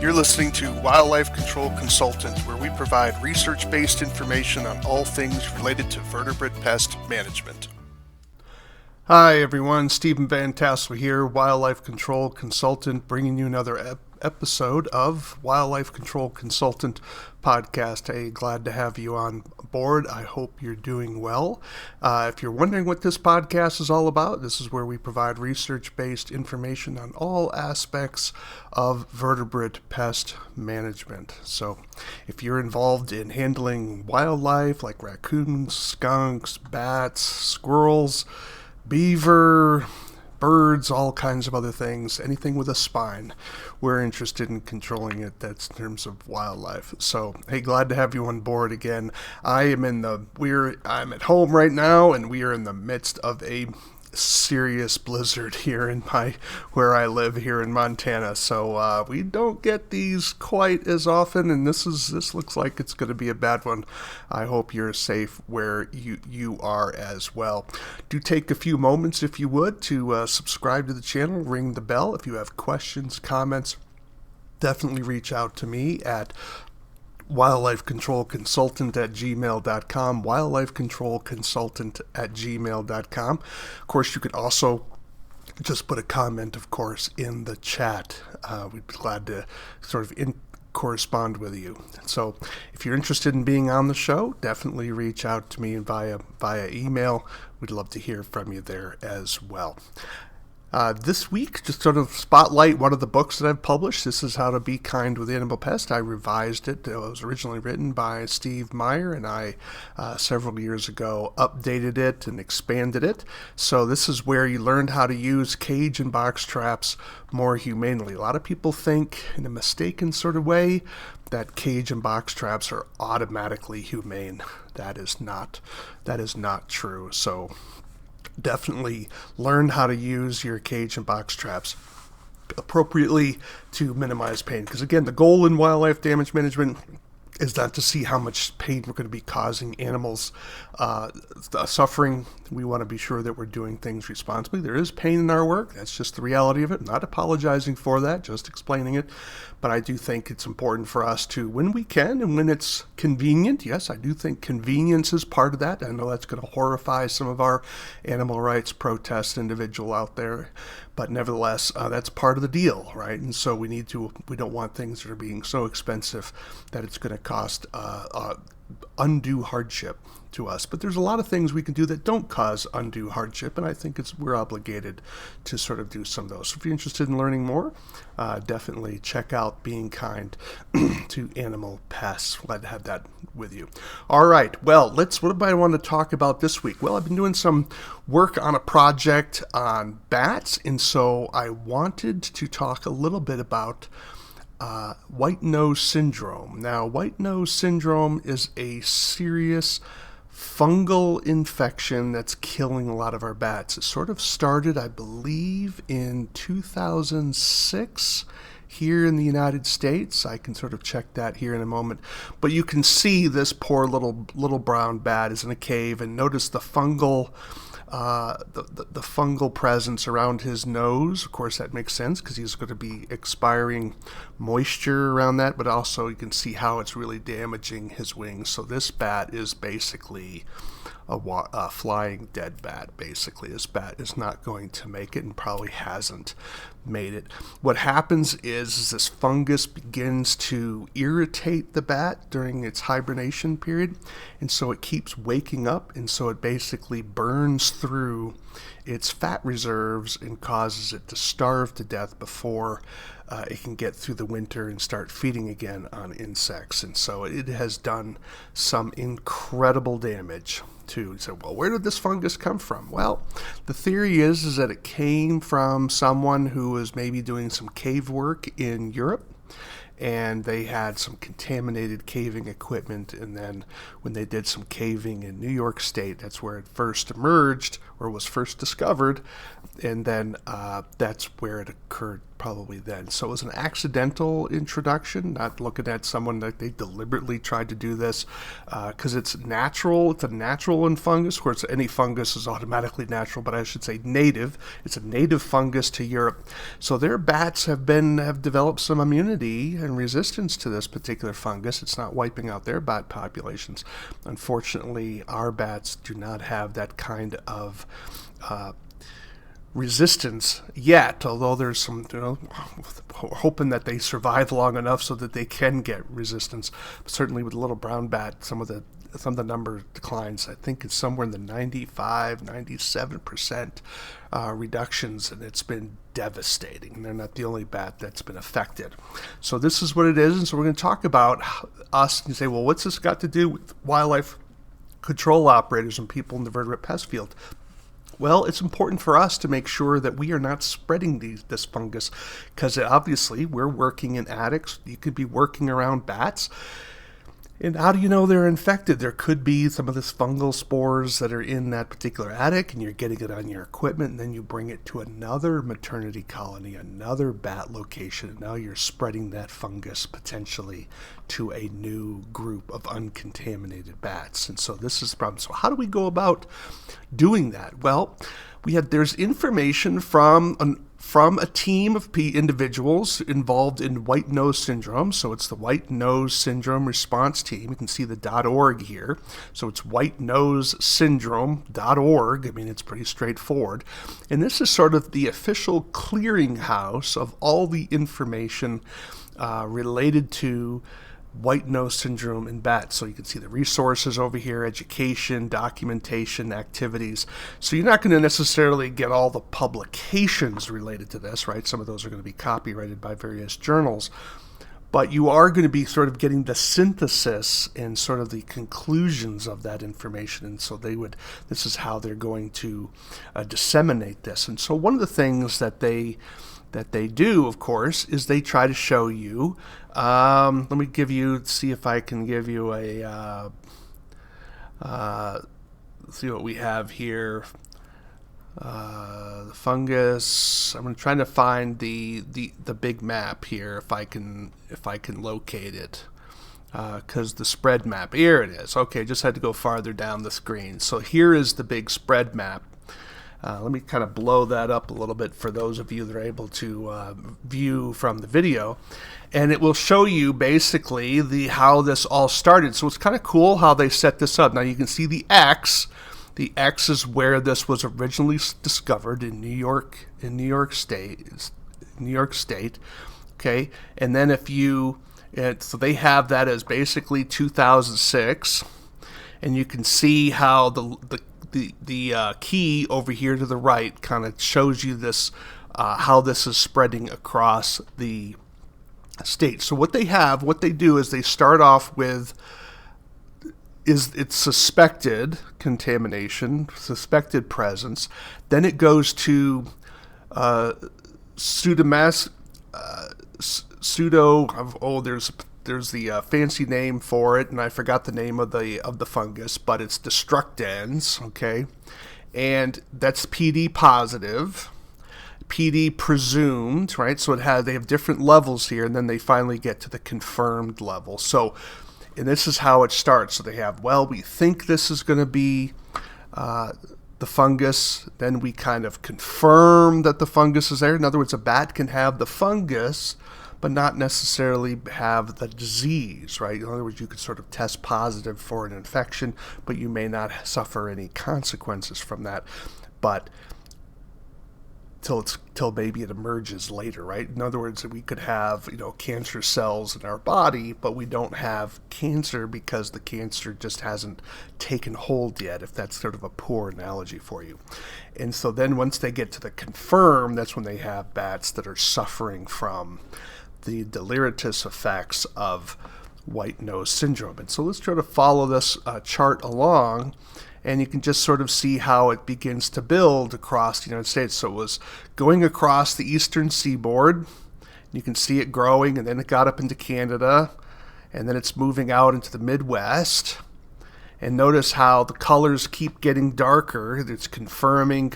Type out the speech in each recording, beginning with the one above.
You're listening to Wildlife Control Consultant, where we provide research-based information on all things related to vertebrate pest management. Hi everyone, Stephen Vantassel here, Wildlife Control Consultant, bringing you another episode of Wildlife Control Consultant podcast. Hey, glad to have you on board. I hope you're doing well. If you're wondering what this podcast is all about, this is where we provide research-based information on all aspects of vertebrate pest management. So if you're involved in handling wildlife like raccoons, skunks, bats, squirrels, beaver, birds, all kinds of other things, anything with a spine, we're interested in controlling it. That's in terms of wildlife. So, hey, glad to have you on board again. I'm at home right now, and we are in the midst of a serious blizzard here where I live here in Montana. So we don't get these quite as often, and this looks like it's going to be a bad one. I hope you're safe where you are as well. Do take a few moments, if you would, to subscribe to the channel, ring the bell. If you have questions, comments, definitely reach out to me at wildlifecontrolconsultant@gmail.com, wildlifecontrolconsultant@gmail.com. Of course, you could also just put a comment, of course, in the chat. We'd be glad to sort of correspond with you. So if you're interested in being on the show, definitely reach out to me via email. We'd love to hear from you there as well. This week, just sort of spotlight one of the books that I've published. This is How to Be Kind with Animal Pest. I revised it. It was originally written by Steve Meyer, and I, several years ago, updated it and expanded it. So this is where you learned how to use cage and box traps more humanely. A lot of people think, in a mistaken sort of way, that cage and box traps are automatically humane. That is not true. So definitely learn how to use your cage and box traps appropriately to minimize pain. Because again, the goal in wildlife damage management is not to see how much pain we're going to be causing animals suffering. We want to be sure that we're doing things responsibly. There is pain in our work. That's just the reality of it. I'm not apologizing for that, just explaining it. But I do think it's important for us to, when we can and when it's convenient, yes, I do think convenience is part of that. I know that's going to horrify some of our animal rights protest individual out there. But nevertheless, that's part of the deal, right? And so we don't want things that are being so expensive that it's going to cost undue hardship to us. But there's a lot of things we can do that don't cause undue hardship, and I think we're obligated to sort of do some of those. So if you're interested in learning more, definitely check out Being Kind to Animal Pests. Glad to have that with you. All right, well, what do I want to talk about this week? Well, I've been doing some work on a project on bats, and so I wanted to talk a little bit about white nose syndrome. Now, white nose syndrome is a serious fungal infection that's killing a lot of our bats. It sort of started, I believe, in 2006 here in the United States. I can sort of check that here in a moment. But you can see this poor little brown bat is in a cave, and notice the fungal the fungal presence around his nose. Of course, that makes sense because he's going to be expiring moisture around that, but also you can see how it's really damaging his wings. So this bat is basically a flying dead bat, basically. This bat is not going to make it and probably hasn't made it. What happens is this fungus begins to irritate the bat during its hibernation period, and so it keeps waking up, and so it basically burns through its fat reserves and causes it to starve to death before it can get through the winter and start feeding again on insects. And so it has done some incredible damage to. You say, well, where did this fungus come from? Well, the theory is that it came from someone who was maybe doing some cave work in Europe, and they had some contaminated caving equipment, and then when they did some caving in New York State, that's where it first emerged, or was first discovered, and then that's where it occurred probably then. So it was an accidental introduction, not looking at someone that they deliberately tried to do this, because it's natural. It's a natural in fungus. Of course, any fungus is automatically natural, but I should say native. It's a native fungus to Europe. So their bats have developed some immunity having resistance to this particular fungus. It's not wiping out their bat populations. Unfortunately, our bats do not have that kind of resistance yet, although there's some, hoping that they survive long enough so that they can get resistance. But certainly with the little brown bat, some of the number declines. I think it's somewhere in the 95, 97% reductions, and it's been devastating. And they're not the only bat that's been affected. So this is what it is, and so we're going to talk about us and say, well, what's this got to do with wildlife control operators and people in the vertebrate pest field? Well, it's important for us to make sure that we are not spreading this fungus, because obviously we're working in attics. You could be working around bats. And how do you know they're infected? There could be some of this fungal spores that are in that particular attic, and you're getting it on your equipment, and then you bring it to another maternity colony, another bat location, and now you're spreading that fungus potentially to a new group of uncontaminated bats. And so this is the problem. So how do we go about doing that? Well, there's information from a team of individuals involved in white nose syndrome. So it's the white nose syndrome response team. You can see the .org here. So it's whitenosesyndrome.org. I mean, it's pretty straightforward. And this is sort of the official clearinghouse of all the information related to white nose syndrome in bats. So you can see the resources over here, education, documentation, activities. So you're not going to necessarily get all the publications related to this, right? Some of those are going to be copyrighted by various journals. But you are going to be sort of getting the synthesis and sort of the conclusions of that information. And so this is how they're going to disseminate this. And so one of the things that they do, of course, is they try to show you. Let me see if I can give you a, see what we have here. The fungus. I'm trying to find the big map here if I can locate it. Because the spread map, here it is. Okay, just had to go farther down the screen. So here is the big spread map. Let me kind of blow that up a little bit for those of you that are able to view from the video. And it will show you basically how this all started. So it's kind of cool how they set this up. Now you can see the X. The X is where this was originally discovered in New York State. Okay, and then so they have that as basically 2006, and you can see how the key over here to the right kind of shows you this, how this is spreading across the state. So what they do is they start off with, it's suspected contamination, suspected presence. Then it goes to there's the fancy name for it, and I forgot the name of the fungus, but it's destructans, okay? And that's PD positive, PD presumed, right? So they have different levels here, and then they finally get to the confirmed level. So, and this is how it starts. So they have, we think this is going to be the fungus. Then we kind of confirm that the fungus is there. In other words, a bat can have the fungus, but not necessarily have the disease, right? In other words, you could sort of test positive for an infection, but you may not suffer any consequences from that. But till maybe it emerges later, right? In other words, we could have, cancer cells in our body, but we don't have cancer because the cancer just hasn't taken hold yet, if that's sort of a poor analogy for you. And so then once they get to the confirm, that's when they have bats that are suffering from the deleterious effects of white nose syndrome. And so let's try to follow this chart along, and you can just sort of see how it begins to build across the United States. So it was going across the eastern seaboard. You can see it growing, and then it got up into Canada, and then it's moving out into the Midwest. And notice how the colors keep getting darker. It's confirming.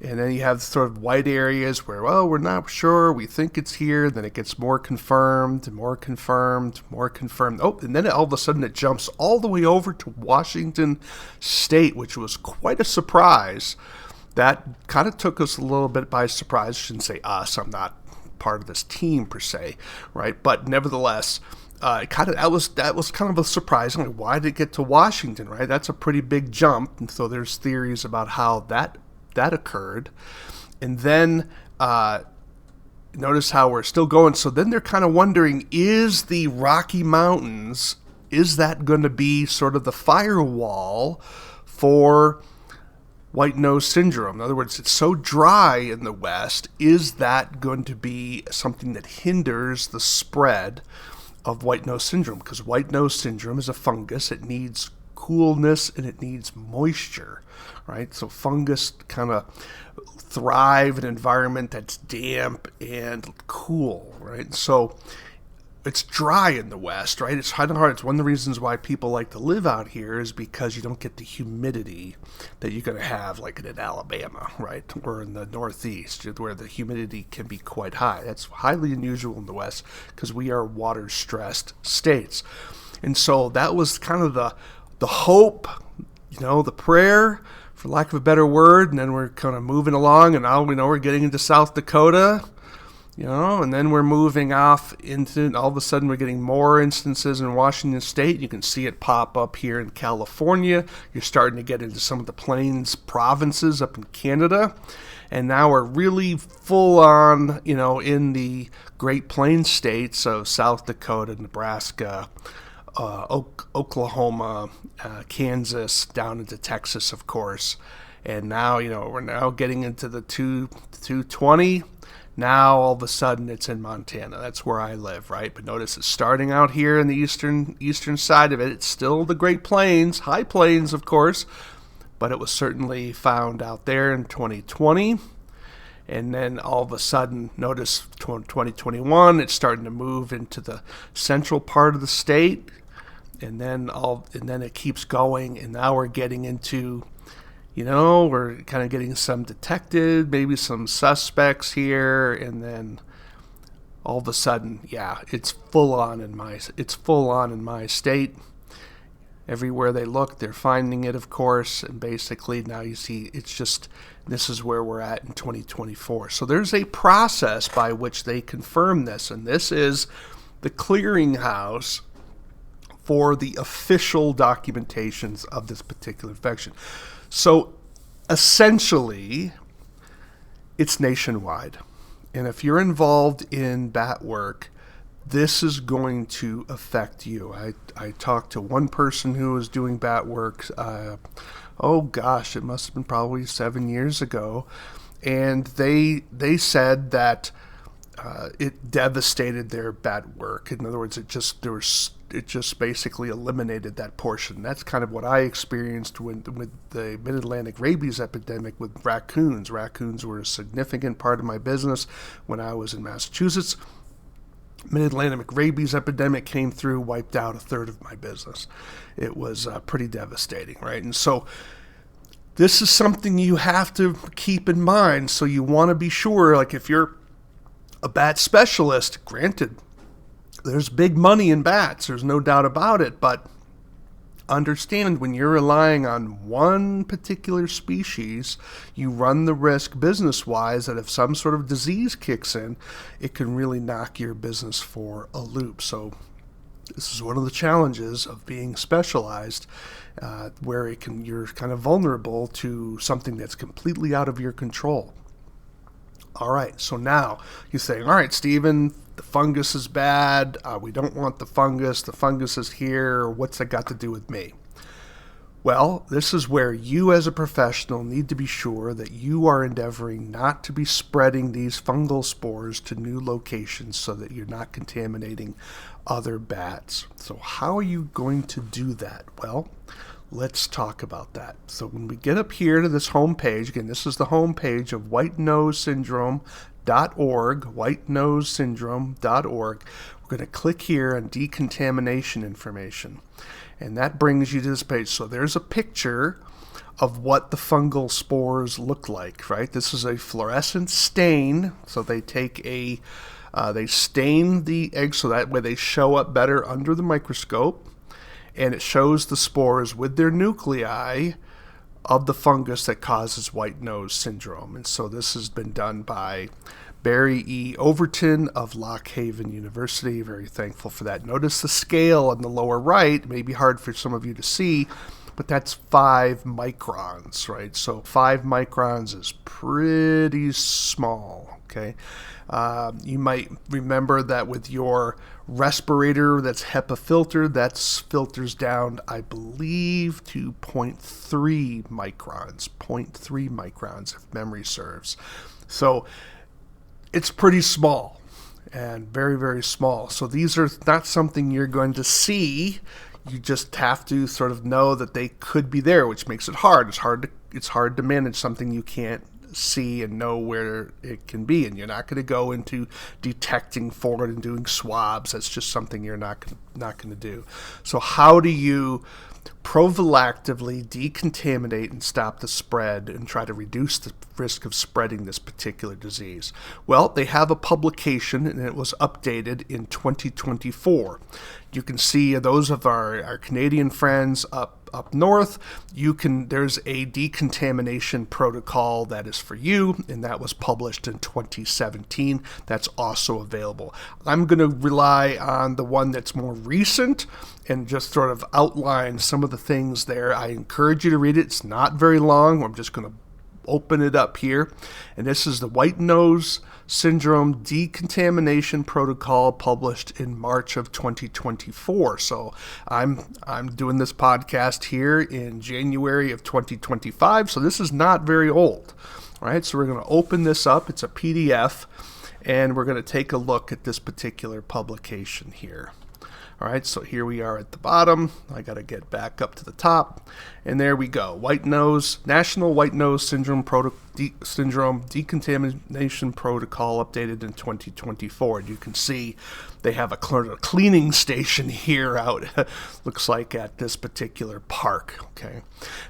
And then you have sort of white areas where, we're not sure, we think it's here. Then it gets more confirmed. Oh, and then all of a sudden it jumps all the way over to Washington State, which was quite a surprise. That kind of took us a little bit by surprise. I shouldn't say us, I'm not part of this team per se, right? But nevertheless, that was kind of a surprising. Like, why did it get to Washington, right? That's a pretty big jump. And so there's theories about how that occurred. And then notice how we're still going. So then they're kind of wondering, is the Rocky Mountains, is that going to be sort of the firewall for white nose syndrome? In other words, it's so dry in the West. Is that going to be something that hinders the spread of white nose syndrome? Because white nose syndrome is a fungus. It needs coolness and it needs moisture, right? So fungus kind of thrive in an environment that's damp and cool, right? So it's dry in the West, right? It's kind of hard. It's one of the reasons why people like to live out here, is because you don't get the humidity that you're going to have like in Alabama, right? Or in the Northeast, where the humidity can be quite high. That's highly unusual in the West because we are water-stressed states. And so that was kind of the hope, the prayer, for lack of a better word. And then we're kind of moving along, and now we're getting into South Dakota, and then we're moving off into, all of a sudden we're getting more instances in Washington State. You can see it pop up here in California. You're starting to get into some of the Plains provinces up in Canada. And now we're really full on, in the Great Plains states of South Dakota, Nebraska, Oklahoma, Kansas, down into Texas, of course. And now, we're now getting into the 220. Now, all of a sudden, it's in Montana. That's where I live, right? But notice it's starting out here in the eastern side of it. It's still the Great Plains, high plains, of course, but it was certainly found out there in 2020. And then all of a sudden, notice 2021, it's starting to move into the central part of the state, and then it keeps going, and now we're getting into, we're kind of getting some detected, maybe some suspects here, and then all of a sudden, it's full on in my state. Everywhere they look, they're finding it, of course, and basically now you see this is where we're at in 2024. So there's a process by which they confirm this, and this is the clearinghouse for the official documentations of this particular infection. So essentially, it's nationwide. And if you're involved in bat work, this is going to affect you. I talked to one person who was doing bat work, it must have been probably 7 years ago, and they said that it devastated their bat work. In other words, it just basically eliminated that portion. That's kind of what I experienced with the Mid-Atlantic rabies epidemic with raccoons. Raccoons were a significant part of my business when I was in Massachusetts. Mid-Atlantic rabies epidemic came through, wiped out a third of my business. It was pretty devastating, right? And so this is something you have to keep in mind. So you want to be sure, like if you're a bat specialist, granted, there's big money in bats, there's no doubt about it, but understand when you're relying on one particular species, you run the risk business-wise that if some sort of disease kicks in, it can really knock your business for a loop. So this is one of the challenges of being specialized, where you're kind of vulnerable to something that's completely out of your control. All right, so now you say, all right, Stephen, the fungus is bad. We don't want the fungus. The fungus is here. What's that got to do with me? Well, this is where you as a professional need to be sure that you are endeavoring not to be spreading these fungal spores to new locations so that you're not contaminating other bats. So how are you going to do that? Well, let's talk about that. So when we get up here to this home page, again, this is the home page of whitenosesyndrome.org, whitenosesyndrome.org. We're going to click here on decontamination information. And that brings you to this page. So there's a picture of what the fungal spores look like, right? This is a fluorescent stain. So they take they stain the eggs so that way they show up better under the microscope. And it shows the spores with their nuclei of the fungus that causes white nose syndrome. And so this has been done by Barry E. Overton of Lock Haven University. Very thankful for that. Notice the scale on the lower right. It may be hard for some of you to see, but that's 5 microns, right? So 5 microns is pretty small, okay? You might remember that with your respirator that's HEPA filtered, that filters down, I believe, to 0.3 microns, if memory serves. So it's pretty small and very, very small. So these are not something you're going to see. You just have to sort of know that they could be there, which makes it hard. It's hard to manage something you can't see and know where it can be, and you're not going to go into detecting for it and doing swabs. That's just something you're not going to do. So how do you prophylactically decontaminate and stop the spread and try to reduce the risk of spreading this particular disease? Well, they have a publication, and it was updated in 2024. You can see those of our Canadian friends up north. There's a decontamination protocol that is for you, and that was published in 2017. That's also available. I'm going to rely on the one that's more recent and just sort of outline some of the things there. I encourage you to read it. It's not very long. I'm just going to open it up here, and this is the white nose syndrome decontamination protocol, published in March of 2024. So I'm doing this podcast here in January of 2025, so this is not very old. All right, so we're going to open this up. It's a PDF, and we're going to take a look at this particular publication here. All right, so here we are at the bottom. I got to get back up to the top, and there we go. National White Nose Syndrome Decontamination Protocol, updated in 2024. And you can see they have a cleaning station here out, looks like, at this particular park. Okay,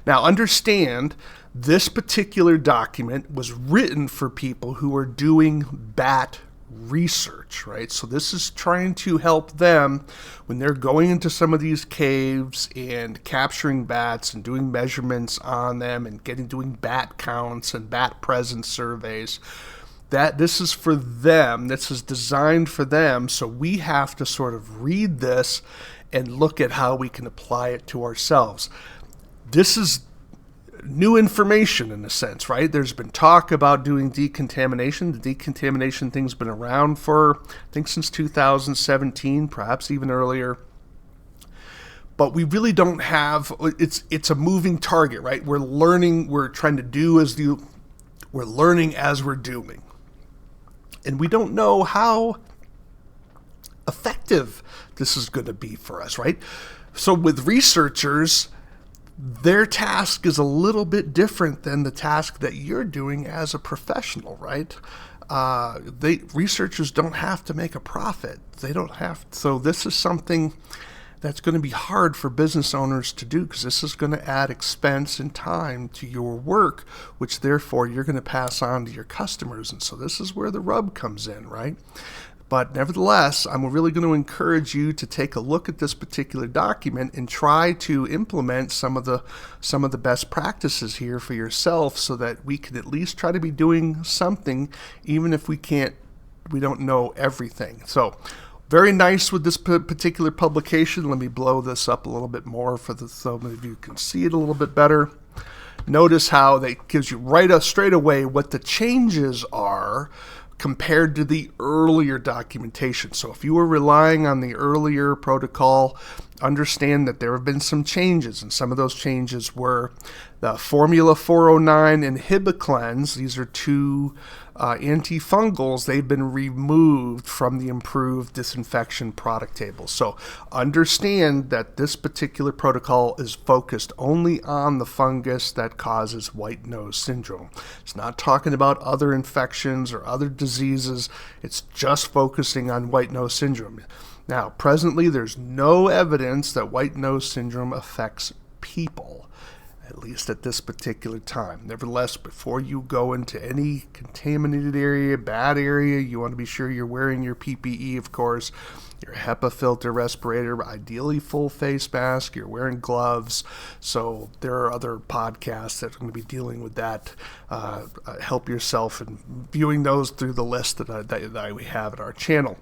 now understand, this particular document was written for people who are doing bat research, right? So this is trying to help them when they're going into some of these caves and capturing bats and doing measurements on them and doing bat counts and bat presence surveys. That this is for them. This is designed for them. So we have to sort of read this and look at how we can apply it to ourselves. This is new information in a sense, right? There's been talk about doing decontamination. The decontamination thing's been around for, I think, since 2017, perhaps even earlier. But we really don't have, it's a moving target, right? We're learning, we're learning as we're doing. And we don't know how effective this is going to be for us, right? So with researchers, their task is a little bit different than the task that you're doing as a professional, right? Researchers don't have to make a profit. So this is something that's going to be hard for business owners to do, because this is going to add expense and time to your work, which therefore you're going to pass on to your customers. And so this is where the rub comes in, right? But nevertheless, I'm really going to encourage you to take a look at this particular document and try to implement some of the best practices here for yourself, so that we can at least try to be doing something, even if we don't know everything. So very nice with this particular publication. Let me blow this up a little bit more so many of you can see it a little bit better. Notice how that gives you straight away what the changes are compared to the earlier documentation. So if you were relying on the earlier protocol, understand that there have been some changes, and some of those changes were the Formula 409 and Hibiclens. These are two antifungals. They've been removed from the improved disinfection product table. So understand that this particular protocol is focused only on the fungus that causes white nose syndrome. It's not talking about other infections or other diseases. It's just focusing on white nose syndrome. Now, presently, there's no evidence that white nose syndrome affects people. at least at this particular time. Nevertheless, before you go into any contaminated area, bad area, you want to be sure you're wearing your PPE, of course, your HEPA filter respirator, ideally full face mask, you're wearing gloves. So there are other podcasts that are going to be dealing with that. Help yourself in viewing those through the list that we have at our channel.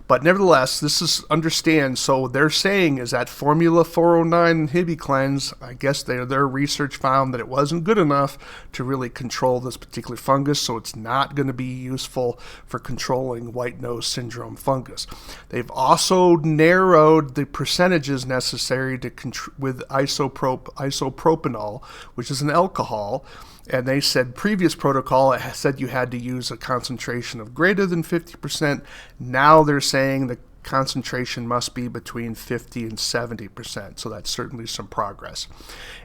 But nevertheless, this is understand. So they're saying is that Formula 409 HibiCleanse, I guess their research found that it wasn't good enough to really control this particular fungus, so it's not going to be useful for controlling white nose syndrome fungus. They've also narrowed the percentages necessary to with isopropanol, which is an alcohol. And they said previous protocol said you had to use a concentration of greater than 50%. Now they're saying the concentration must be between 50 and 70%. So that's certainly some progress.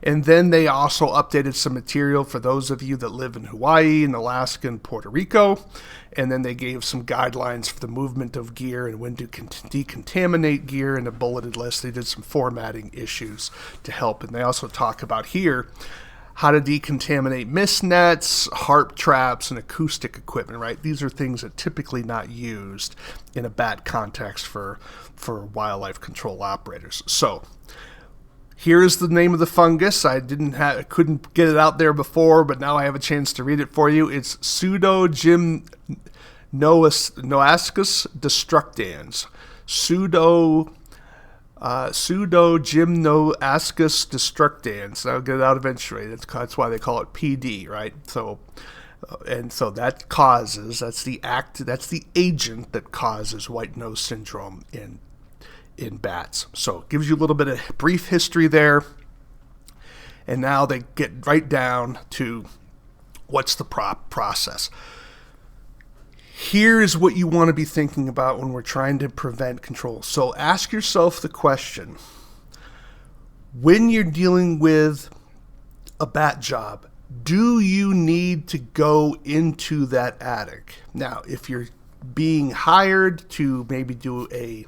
And then they also updated some material for those of you that live in Hawaii and Alaska and Puerto Rico. And then they gave some guidelines for the movement of gear and when to decontaminate gear in a bulleted list. They did some formatting issues to help. And they also talk about here how to decontaminate mist nets, harp traps, and acoustic equipment, right? These are things that typically not used in a bat context for wildlife control operators. So here is the name of the fungus. I couldn't get it out there before, but now I have a chance to read it for you. It's Pseudogymnoascus destructans. Pseudogymnoascus destructans. I'll get it out eventually. That's why they call it PD, right? So that causes, that's the agent that causes white nose syndrome in bats. So it gives you a little bit of brief history there. And now they get right down to what's the process. Here's what you want to be thinking about when we're trying to prevent control. So ask yourself the question, when you're dealing with a bat job, do you need to go into that attic? Now, if you're being hired to maybe do a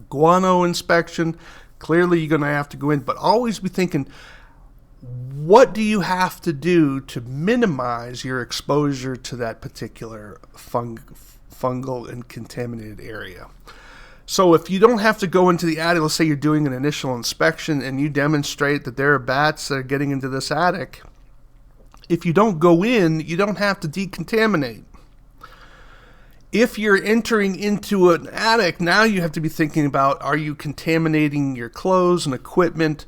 guano inspection, clearly you're going to have to go in, but always be thinking, what do you have to do to minimize your exposure to that particular fungal and contaminated area? So if you don't have to go into the attic, let's say you're doing an initial inspection and you demonstrate that there are bats that are getting into this attic, if you don't go in, you don't have to decontaminate. If you're entering into an attic, now you have to be thinking about, are you contaminating your clothes and equipment?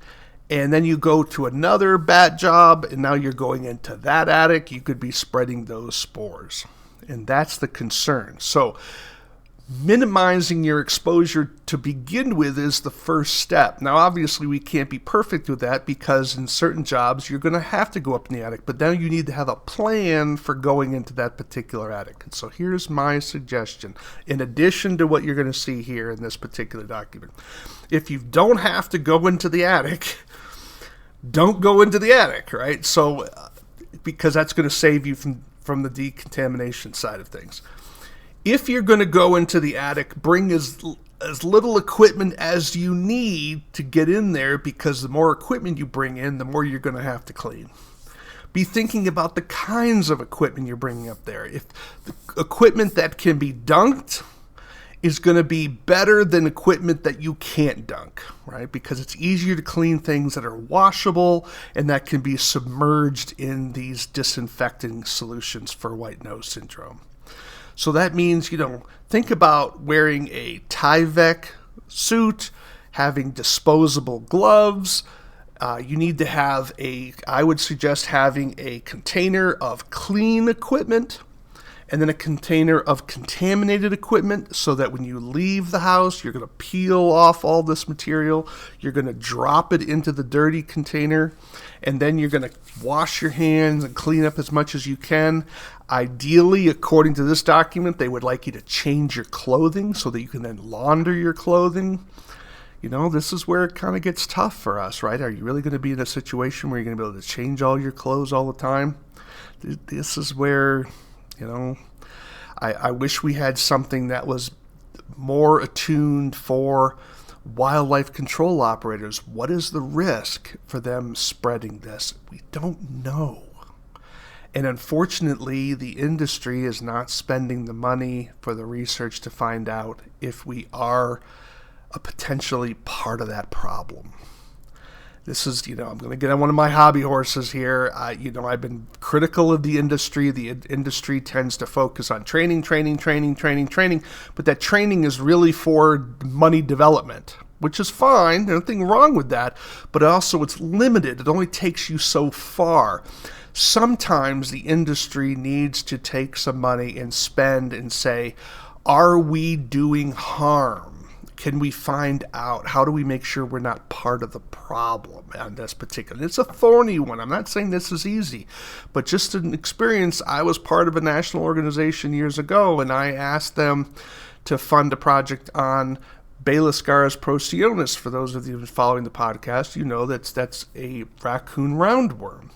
And then you go to another bat job, and now you're going into that attic. You could be spreading those spores. And that's the concern. So minimizing your exposure to begin with is the first step. Now, obviously, we can't be perfect with that because in certain jobs, you're going to have to go up in the attic. But then you need to have a plan for going into that particular attic. And so here's my suggestion, in addition to what you're going to see here in this particular document. If you don't have to go into the attic, don't go into the attic, right? So, because that's going to save you from the decontamination side of things. If you're going to go into the attic, bring as little equipment as you need to get in there, because the more equipment you bring in, the more you're going to have to clean. Be thinking about the kinds of equipment you're bringing up there. If the equipment that can be dunked is going to be better than equipment that you can't dunk, right? Because it's easier to clean things that are washable and that can be submerged in these disinfecting solutions for white nose syndrome. So that means, think about wearing a Tyvek suit, having disposable gloves. You need to have I would suggest having a container of clean equipment and then a container of contaminated equipment, so that when you leave the house, you're going to peel off all this material, you're going to drop it into the dirty container, and then you're going to wash your hands and clean up as much as you can. Ideally, according to this document, they would like you to change your clothing so that you can then launder your clothing. This is where it kind of gets tough for us, right? Are you really going to be in a situation where you're going to be able to change all your clothes all the time? This is where, I wish we had something that was more attuned for wildlife control operators, what is the risk for them spreading this? We don't know. And unfortunately, the industry is not spending the money for the research to find out if we are a potentially part of that problem. This is, I'm going to get on one of my hobby horses here. I've been critical of the industry. The industry tends to focus on training, but that training is really for money development, which is fine. There's nothing wrong with that, but also it's limited. It only takes you so far. Sometimes the industry needs to take some money and spend and say, are we doing harm? Can we find out? How do we make sure we're not part of the problem on this particular? It's a thorny one. I'm not saying this is easy, but just an experience. I was part of a national organization years ago, and I asked them to fund a project on Balascaris procyon. For those of you following the podcast, you know that's a raccoon roundworm.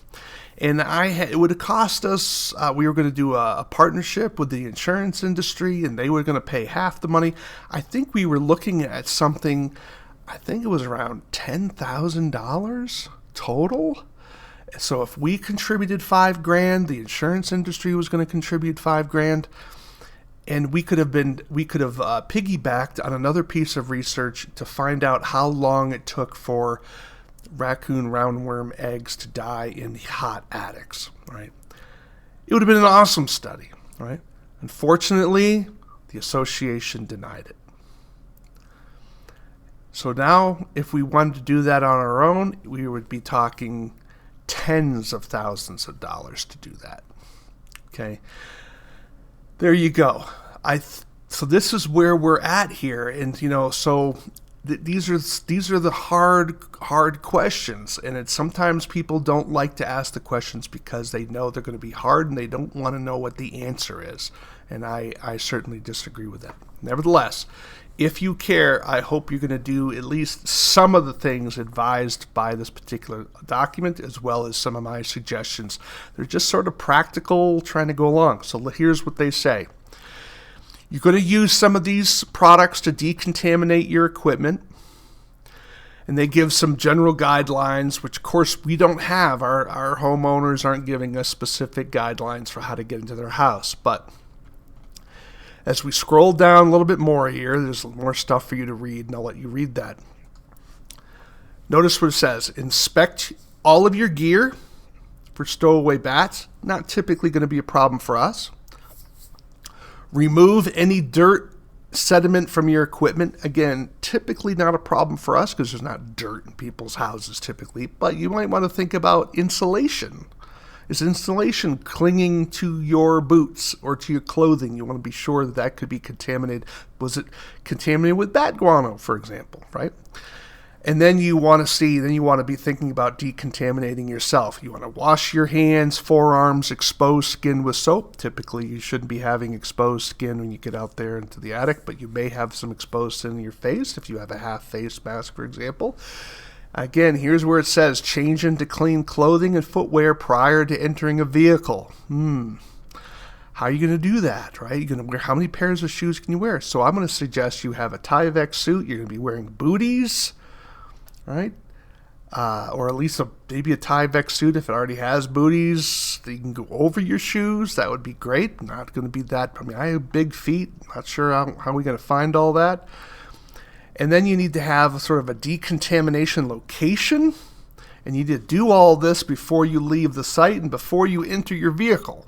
And it would have cost us, we were going to do a partnership with the insurance industry, and they were going to pay half the money. I think we were looking at something, I think it was around $10,000 total. So if we contributed $5,000, the insurance industry was going to contribute $5,000. And we could have piggybacked on another piece of research to find out how long it took for raccoon roundworm eggs to die in hot attics, right? It would have been an awesome study, right? Unfortunately, the association denied it. So now, if we wanted to do that on our own, we would be talking tens of thousands of dollars to do that. Okay, there you go. So this is where we're at here, and these are the hard questions, and sometimes people don't like to ask the questions because they know they're going to be hard and they don't want to know what the answer is. And I certainly disagree with that. Nevertheless, if you care, I hope you're going to do at least some of the things advised by this particular document, as well as some of my suggestions. They're just sort of practical, trying to go along. So here's what they say. You're going to use some of these products to decontaminate your equipment. And they give some general guidelines, which, of course, we don't have. Our homeowners aren't giving us specific guidelines for how to get into their house. But as we scroll down a little bit more here, there's more stuff for you to read, and I'll let you read that. Notice what it says. Inspect all of your gear for stowaway bats. Not typically going to be a problem for us. Remove any dirt, sediment from your equipment. Again, typically not a problem for us because there's not dirt in people's houses typically, but you might want to think about insulation. Is insulation clinging to your boots or to your clothing? You want to be sure that could be contaminated. Was it contaminated with bat guano, for example, right? And then you want to be thinking about decontaminating yourself. You want to wash your hands, forearms, exposed skin with soap. Typically, you shouldn't be having exposed skin when you get out there into the attic, but you may have some exposed skin in your face if you have a half-face mask, for example. Again, here's where it says, change into clean clothing and footwear prior to entering a vehicle. How are you going to do that, right? You're going to wear, how many pairs of shoes can you wear? So I'm going to suggest you have a Tyvek suit. You're going to be wearing booties, right? Or at least maybe a Tyvek suit if it already has booties. You can go over your shoes. That would be great. Not going to be that. I have big feet. Not sure how we're going to find all that. And then you need to have sort of a decontamination location. And you need to do all this before you leave the site and before you enter your vehicle.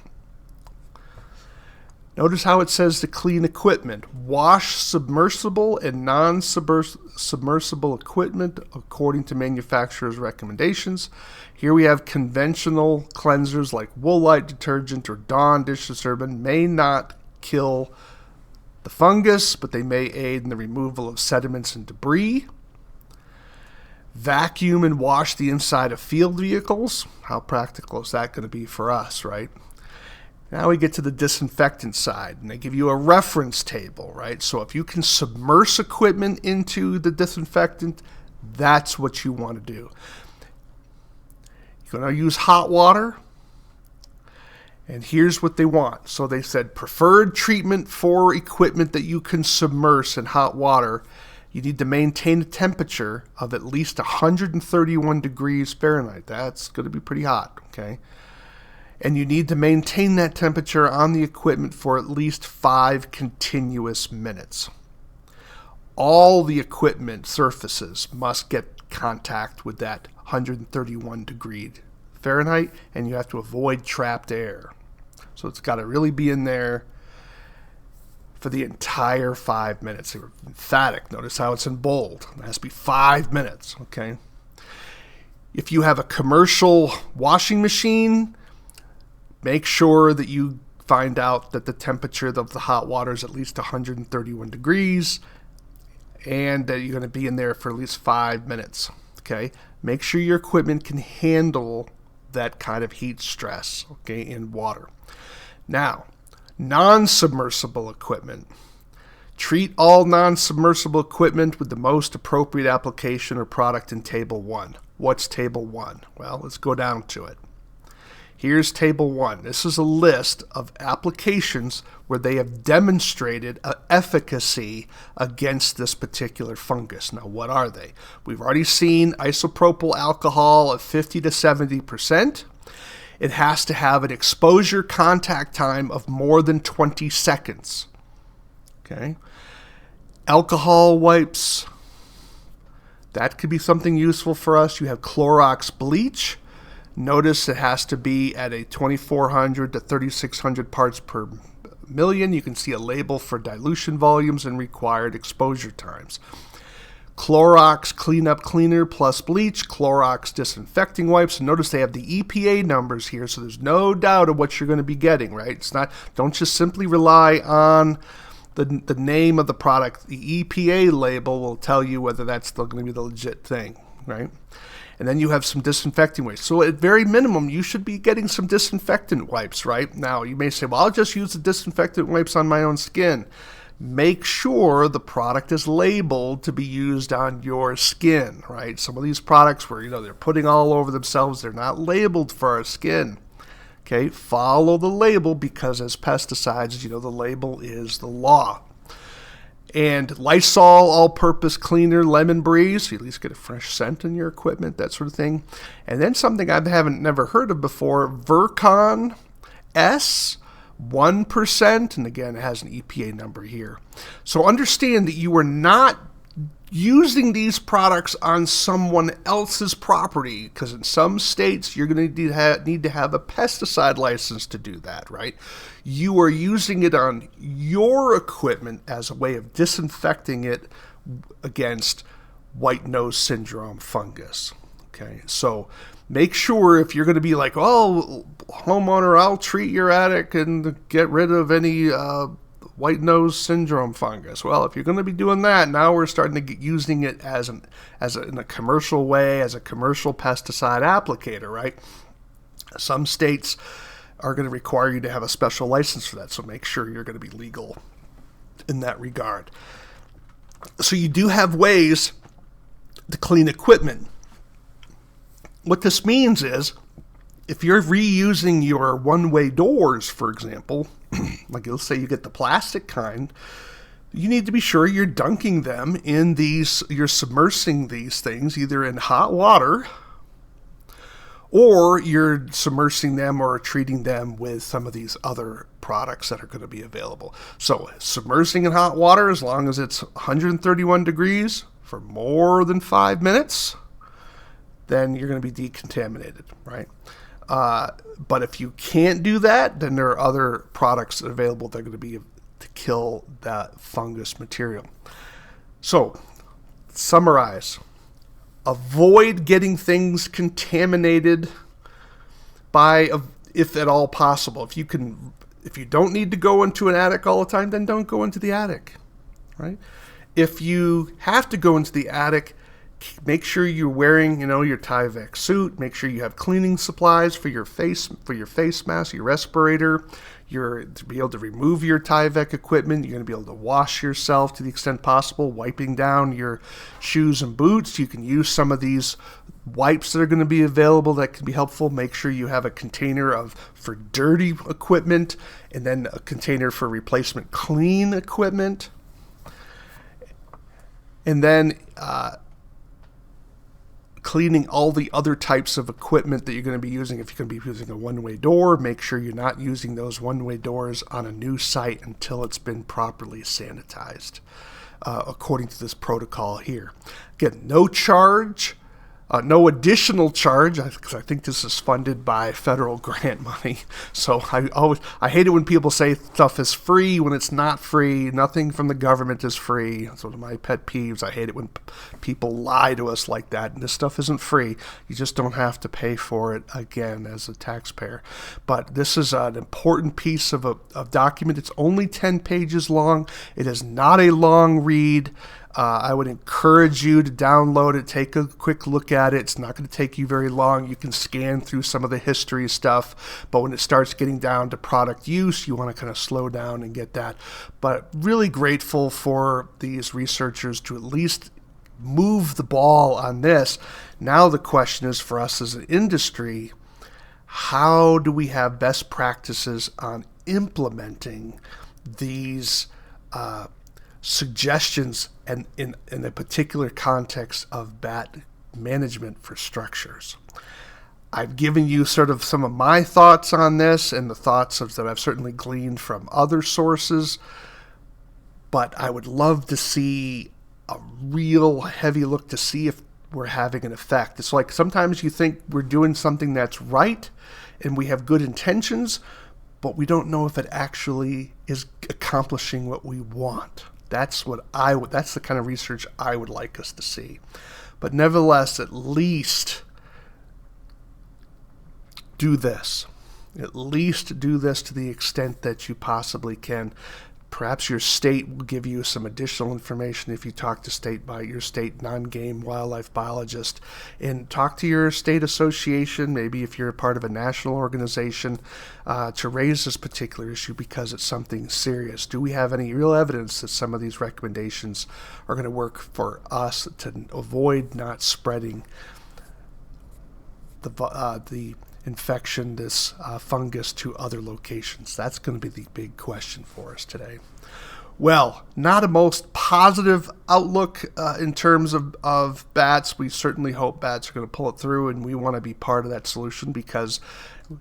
Notice how it says to clean equipment. Wash submersible and non-submersible equipment according to manufacturer's recommendations. Here we have conventional cleansers like Woolite detergent or Dawn dish detergent may not kill the fungus, but they may aid in the removal of sediments and debris. Vacuum and wash the inside of field vehicles. How practical is that going to be for us, right? Now we get to the disinfectant side, and they give you a reference table, right? So if you can submerge equipment into the disinfectant, that's what you want to do. You're going to use hot water, and here's what they want. So they said preferred treatment for equipment that you can submerge in hot water. You need to maintain a temperature of at least 131 degrees Fahrenheit. That's going to be pretty hot, okay? And you need to maintain that temperature on the equipment for at least 5 continuous minutes. All the equipment surfaces must get contact with that 131 degree Fahrenheit, and you have to avoid trapped air. So it's got to really be in there for the entire 5 minutes. They were emphatic. Notice how it's in bold. It has to be 5 minutes, okay? If you have a commercial washing machine, make sure that you find out that the temperature of the hot water is at least 131 degrees and that you're going to be in there for at least 5 minutes, okay? Make sure your equipment can handle that kind of heat stress, okay, in water. Now, non-submersible equipment. Treat all non-submersible equipment with the most appropriate application or product in Table 1. What's Table 1? Well, let's go down to it. Here's Table 1. This is a list of applications where they have demonstrated efficacy against this particular fungus. Now, what are they? We've already seen isopropyl alcohol of 50 to 70%. It has to have an exposure contact time of more than 20 seconds. Okay? Alcohol wipes, that could be something useful for us. You have Clorox bleach. Notice it has to be at a 2,400 to 3,600 parts per million. You can see a label for dilution volumes and required exposure times. Clorox cleanup cleaner plus bleach, Clorox disinfecting wipes. Notice they have the EPA numbers here, so there's no doubt of what you're going to be getting, right? It's not. Don't just simply rely on the name of the product. The EPA label will tell you whether that's still going to be the legit thing, right? And then you have some disinfecting wipes. So at very minimum, you should be getting some disinfectant wipes, right? Now, you may say, well, I'll just use the disinfectant wipes on my own skin. Make sure the product is labeled to be used on your skin, right? Some of these products where, they're putting all over themselves, they're not labeled for our skin. Okay, follow the label because as pesticides, the label is the law. And Lysol all-purpose cleaner, lemon breeze, you at least get a fresh scent in your equipment, that sort of thing. And then something I haven't never heard of before, Virkon S, 1%, and again, it has an EPA number here. So understand that you are not using these products on someone else's property, because in some states, you're going to need to have a pesticide license to do that, right? You are using it on your equipment as a way of disinfecting it against white nose syndrome fungus, okay? So make sure if you're going to be like, oh, homeowner, I'll treat your attic and get rid of any white nose syndrome fungus. Well, if you're going to be doing that, now we're starting to get using it in a commercial way, as a commercial pesticide applicator, right? Some states are going to require you to have a special license for that, so make sure you're going to be legal in that regard. So you do have ways to clean equipment. What this means is, if you're reusing your one-way doors, for example, like let's say you get the plastic kind, you need to be sure you're dunking them in you're submersing these things either in hot water or you're submersing them or treating them with some of these other products that are going to be available. So submersing in hot water, as long as it's 131 degrees for more than 5 minutes, then you're going to be decontaminated, right? But if you can't do that, then there are other products available that are going to be to kill that fungus material. So, summarize. Avoid getting things contaminated if at all possible. If you don't need to go into an attic all the time, then don't go into the attic, right? If you have to go into the attic, make sure you're wearing, your Tyvek suit. Make sure you have cleaning supplies for your face mask, your respirator. You're to be able to remove your Tyvek equipment. You're going to be able to wash yourself to the extent possible, wiping down your shoes and boots. You can use some of these wipes that are going to be available that can be helpful. Make sure you have a container for dirty equipment and then a container for replacement clean equipment. And then cleaning all the other types of equipment that you're going to be using. If you're going to be using a one-way door, make sure you're not using those one-way doors on a new site until it's been properly sanitized, according to this protocol here. Again, no charge. No additional charge, because I think this is funded by federal grant money. So I hate it when people say stuff is free when it's not free. Nothing from the government is free. That's one of my pet peeves. I hate it when people lie to us like that. And this stuff isn't free. You just don't have to pay for it again as a taxpayer. But this is an important piece of document. It's only 10 pages long. It is not a long read. I would encourage you to download it, take a quick look at it. It's not going to take you very long. You can scan through some of the history stuff, but when it starts getting down to product use, you want to kind of slow down and get that. But really grateful for these researchers to at least move the ball on this. Now the question is for us as an industry, how do we have best practices on implementing these suggestions and in a particular context of bat management for structures? I've given you sort of some of my thoughts on this and the thoughts that I've certainly gleaned from other sources, but I would love to see a real heavy look to see if we're having an effect. It's like sometimes you think we're doing something that's right and we have good intentions, but we don't know if it actually is accomplishing what we want. That's the kind of research I would like us to see. But nevertheless, at least do this. At least do this to the extent that you possibly can. Perhaps your state will give you some additional information if you talk to your state non-game wildlife biologist, and talk to your state association, maybe if you're a part of a national organization, to raise this particular issue because it's something serious. Do we have any real evidence that some of these recommendations are going to work for us to avoid not spreading the infection, this fungus, to other locations? That's going to be the big question for us today. Well, not a most positive outlook in terms of bats. We certainly hope bats are going to pull it through, and we want to be part of that solution because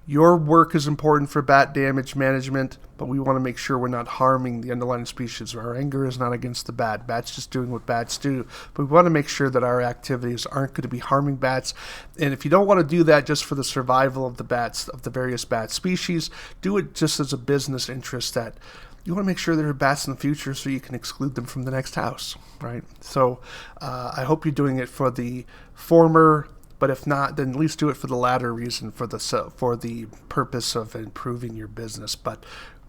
your work is important for bat damage management, but we want to make sure we're not harming the underlying species. Our anger is not against the bat. Bats just doing what bats do. But we want to make sure that our activities aren't going to be harming bats. And if you don't want to do that just for the survival of the bats, of the various bat species, do it just as a business interest that you want to make sure there are bats in the future so you can exclude them from the next house, right? So I hope you're doing it for the former, but if not, then at least do it for the latter reason, for the purpose of improving your business. But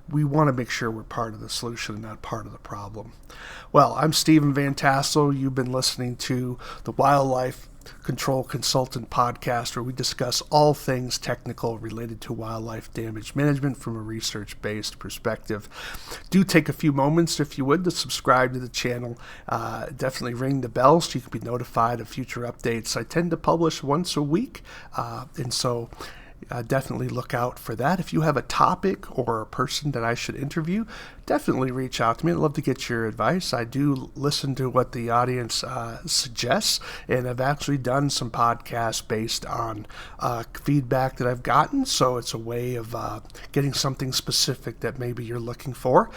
we want to make sure we're part of the solution and not part of the problem. Well, I'm Stephen Vantassel. You've been listening to the Wildlife Control Consultant podcast, where we discuss all things technical related to wildlife damage management from a research-based perspective. Do take a few moments, if you would, to subscribe to the channel. Definitely ring the bell so you can be notified of future updates. I tend to publish once a week, and so definitely look out for that. If you have a topic or a person that I should interview, definitely reach out to me. I'd love to get your advice. I do listen to what the audience suggests, and I've actually done some podcasts based on feedback that I've gotten, so it's a way of getting something specific that maybe you're looking for.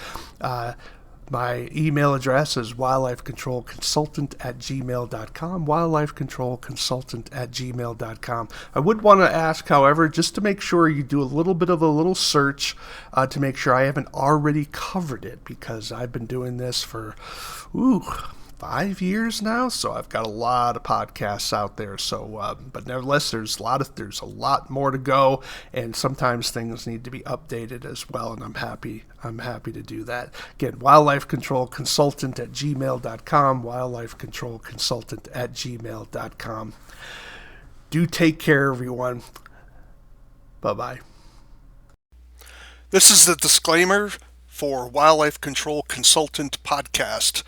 My email address is wildlifecontrolconsultant@gmail.com, wildlifecontrolconsultant@gmail.com. I would want to ask, however, just to make sure you do a little bit of a little search to make sure I haven't already covered it, because I've been doing this for 5 years now, so I've got a lot of podcasts out there. So, but nevertheless, there's a lot more to go, and sometimes things need to be updated as well. And I'm happy to do that. Again, wildlifecontrolconsultant@gmail.com, wildlifecontrolconsultant@gmail.com. Do take care, everyone. Bye-bye. This is the disclaimer for Wildlife Control Consultant podcast.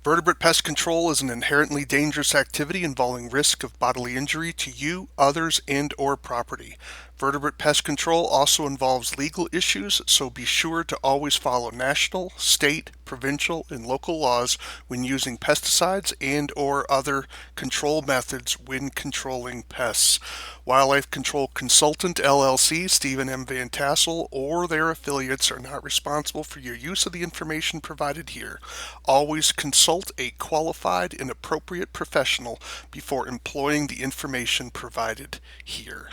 Vertebrate pest control is an inherently dangerous activity involving risk of bodily injury to you, others, and/or property. Vertebrate pest control also involves legal issues, so be sure to always follow national, state, provincial, and local laws when using pesticides and/or other control methods when controlling pests. Wildlife Control Consultant LLC, Stephen M. Vantassel, or their affiliates are not responsible for your use of the information provided here. Always consult a qualified and appropriate professional before employing the information provided here.